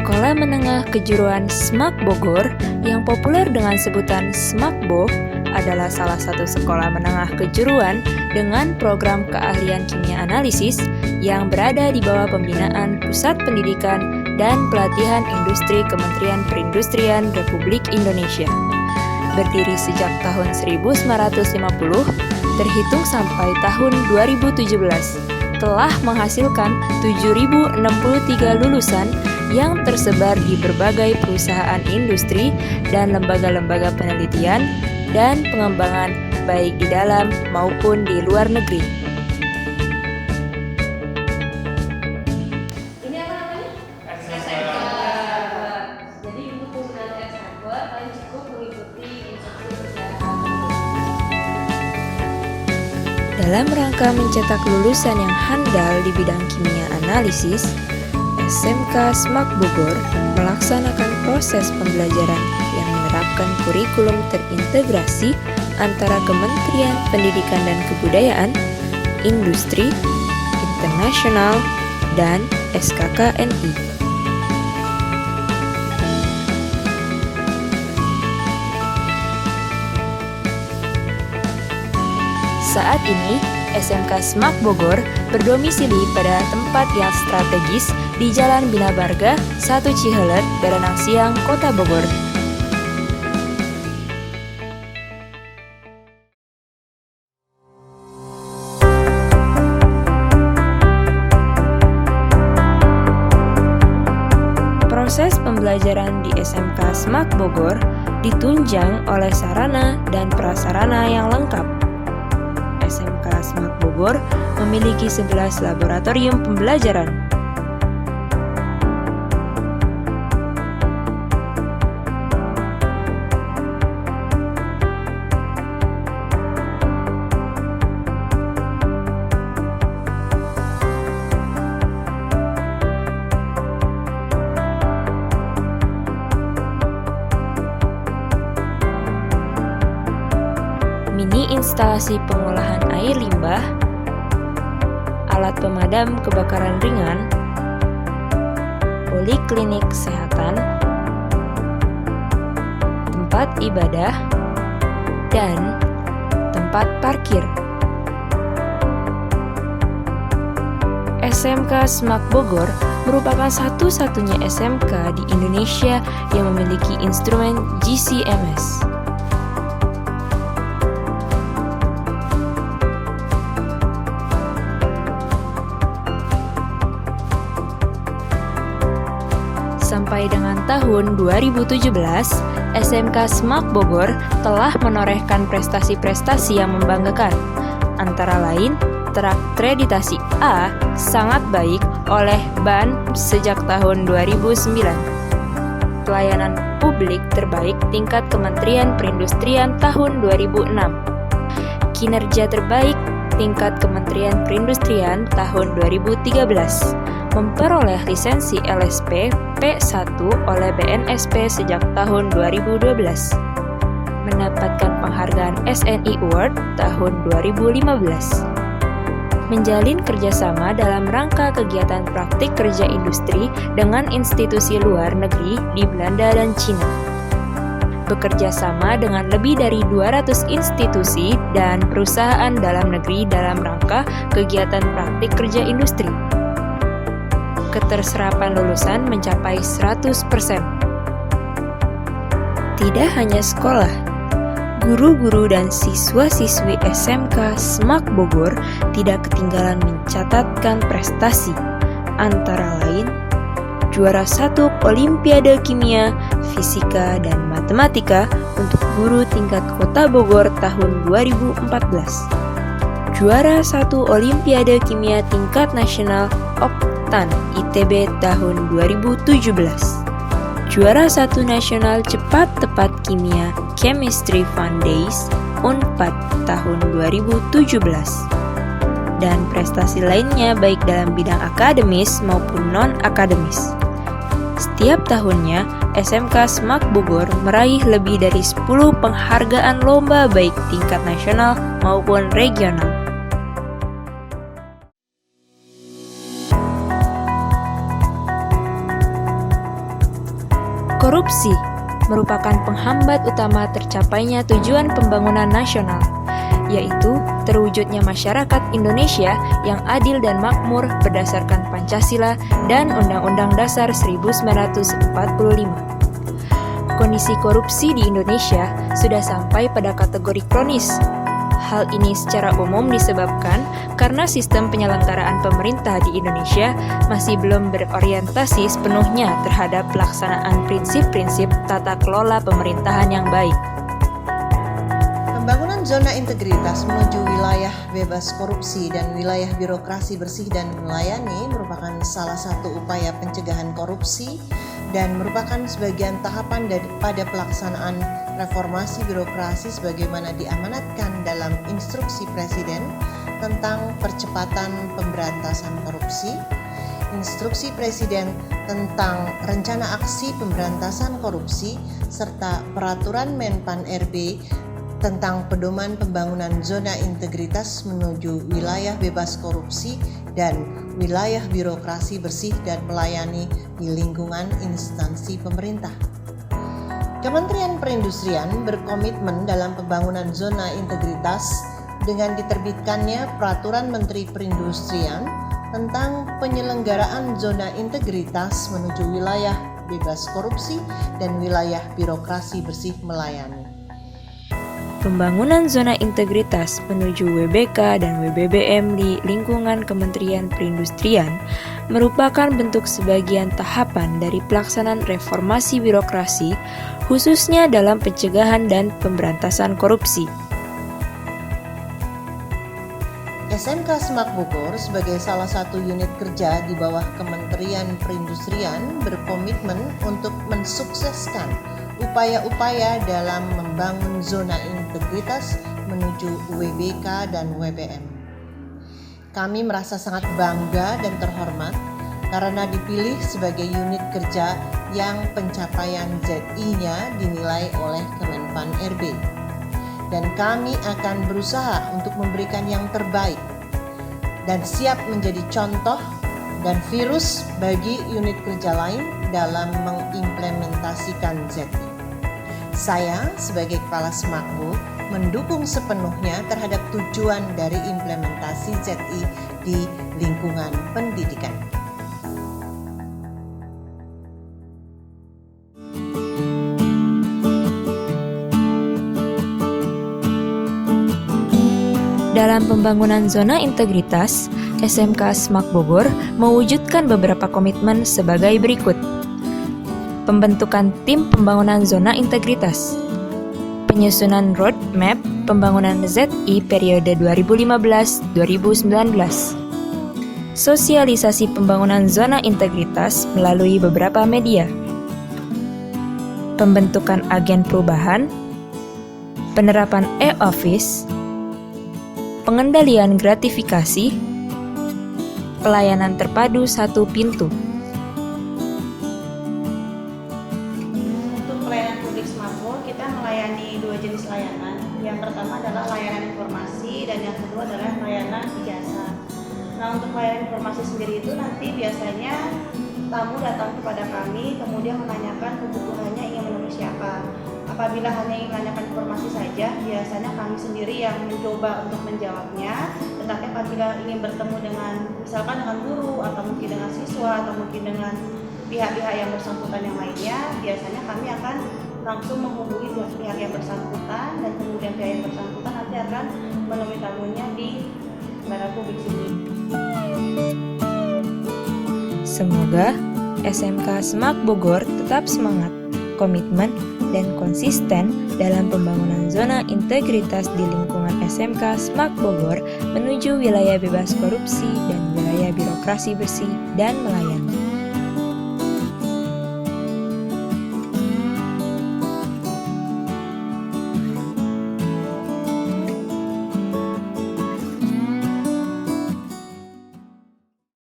Sekolah Menengah Kejuruan SMAK Bogor yang populer dengan sebutan SMAKBO adalah salah satu sekolah menengah kejuruan dengan program keahlian kimia analisis yang berada di bawah pembinaan Pusat Pendidikan dan Pelatihan Industri Kementerian Perindustrian Republik Indonesia. Berdiri sejak tahun 1950, terhitung sampai tahun 2017, telah menghasilkan 7.063 lulusan yang tersebar di berbagai perusahaan industri dan lembaga-lembaga penelitian dan pengembangan baik di dalam maupun di luar negeri. Ini apa namanya? SMK. Jadi untuk penggunaan SMK, kalian cukup mengikuti instruksi perjalanan. Dalam rangka mencetak lulusan yang handal di bidang kimia analisis, SMK SMAK Bogor melaksanakan proses pembelajaran yang menerapkan kurikulum terintegrasi antara Kementerian Pendidikan dan Kebudayaan, Industri, Internasional, dan SKKNI. Saat ini, SMK SMAK Bogor berdomisili pada tempat yang strategis di Jalan Bina Barga, 1 Cihelet, Baranang Siang, Kota Bogor. Proses pembelajaran di SMK SMAK Bogor ditunjang oleh sarana dan prasarana yang lengkap. SMK SMAK Bogor memiliki 11 laboratorium pembelajaran. Mini instalasi pengolahan air limbah, alat pemadam kebakaran ringan, poliklinik kesehatan, tempat ibadah, dan tempat parkir. SMK SMAK Bogor merupakan satu-satunya SMK di Indonesia yang memiliki instrumen GCMS. Sampai dengan tahun 2017, SMK SMAK Bogor telah menorehkan prestasi-prestasi yang membanggakan. Antara lain, terakreditasi A sangat baik oleh BAN sejak tahun 2009. Pelayanan publik terbaik tingkat Kementerian Perindustrian tahun 2006. Kinerja terbaik tingkat Kementerian Perindustrian tahun 2013. Memperoleh lisensi LSP P1 oleh BNSP sejak tahun 2012. Mendapatkan penghargaan SNI Award tahun 2015. Menjalin kerjasama dalam rangka kegiatan praktik kerja industri dengan institusi luar negeri di Belanda dan Cina. Bekerja sama dengan lebih dari 200 institusi dan perusahaan dalam negeri dalam rangka kegiatan praktik kerja industri. Keterserapan lulusan mencapai 100%. Tidak hanya sekolah, guru-guru dan siswa-siswi SMK SMAK Bogor tidak ketinggalan mencatatkan prestasi, antara lain juara 1 Olimpiade Kimia, Fisika, dan Matematika untuk guru tingkat Kota Bogor tahun 2014. Juara 1 Olimpiade Kimia tingkat nasional Oktan ITB tahun 2017. Juara 1 Nasional Cepat Tepat Kimia Chemistry Fun Days UNPAD tahun 2017. Dan prestasi lainnya baik dalam bidang akademis maupun non-akademis. Setiap tahunnya, SMK SMAK Bogor meraih lebih dari 10 penghargaan lomba baik tingkat nasional maupun regional. Korupsi merupakan penghambat utama tercapainya tujuan pembangunan nasional, yaitu terwujudnya masyarakat Indonesia yang adil dan makmur berdasarkan Pancasila dan Undang-Undang Dasar 1945. Kondisi korupsi di Indonesia sudah sampai pada kategori kronis. Hal ini secara umum disebabkan karena sistem penyelenggaraan pemerintah di Indonesia masih belum berorientasi sepenuhnya terhadap pelaksanaan prinsip-prinsip tata kelola pemerintahan yang baik. Pembangunan zona integritas menuju wilayah bebas korupsi dan wilayah birokrasi bersih dan melayani merupakan salah satu upaya pencegahan korupsi dan merupakan sebagian tahapan pada pelaksanaan reformasi birokrasi sebagaimana diamanatkan dalam Instruksi Presiden tentang percepatan pemberantasan korupsi, Instruksi Presiden tentang Rencana Aksi Pemberantasan Korupsi, serta Peraturan Menpan RB tentang pedoman pembangunan zona integritas menuju wilayah bebas korupsi dan wilayah birokrasi bersih dan melayani di lingkungan instansi pemerintah. Kementerian Perindustrian berkomitmen dalam pembangunan zona integritas dengan diterbitkannya Peraturan Menteri Perindustrian tentang penyelenggaraan zona integritas menuju wilayah bebas korupsi dan wilayah birokrasi bersih melayani. Pembangunan zona integritas menuju WBK dan WBBM di lingkungan Kementerian Perindustrian merupakan bentuk sebagian tahapan dari pelaksanaan reformasi birokrasi, khususnya dalam pencegahan dan pemberantasan korupsi. SMK Semak Bogor sebagai salah satu unit kerja di bawah Kementerian Perindustrian berkomitmen untuk mensukseskan upaya-upaya dalam membangun zona integritas menuju WBK dan WBM. Kami merasa sangat bangga dan terhormat karena dipilih sebagai unit kerja yang pencapaian ZI-nya dinilai oleh Kemenpan RB. Dan kami akan berusaha untuk memberikan yang terbaik dan siap menjadi contoh dan virus bagi unit kerja lain dalam mengimplementasikan ZI. Saya sebagai Kepala Semakbo mendukung sepenuhnya terhadap tujuan dari implementasi ZI di lingkungan pendidikan. Dalam pembangunan zona integritas, SMK Semak Bogor mewujudkan beberapa komitmen sebagai berikut. Pembentukan tim pembangunan zona integritas, penyusunan roadmap pembangunan ZI periode 2015-2019, sosialisasi pembangunan zona integritas melalui beberapa media, pembentukan agen perubahan, penerapan e-office, pengendalian gratifikasi, pelayanan terpadu satu pintu. Untuk pelayanan publik Semakbo, kita melayani dua jenis layanan. Yang pertama adalah layanan informasi dan yang kedua adalah layanan jasa. Nah, untuk layanan informasi sendiri itu nanti biasanya tamu datang kepada kami kemudian menanyakan kebutuhannya ingin menemui siapa. Apabila hanya ingin menanyakan informasi saja, biasanya kami sendiri yang mencoba untuk menjawabnya. Tetapi apabila ingin bertemu dengan misalkan dengan guru atau mungkin dengan siswa atau mungkin dengan pihak-pihak yang bersangkutan yang lainnya, biasanya kami akan langsung menghubungi pihak yang bersangkutan dan kemudian pihak yang bersangkutan nanti akan menemui tamunya di badan publik sini. Semoga SMK Semak Bogor tetap semangat, komitmen, dan konsisten dalam pembangunan zona integritas di lingkungan SMK Semak Bogor menuju wilayah bebas korupsi dan wilayah birokrasi bersih dan melayani.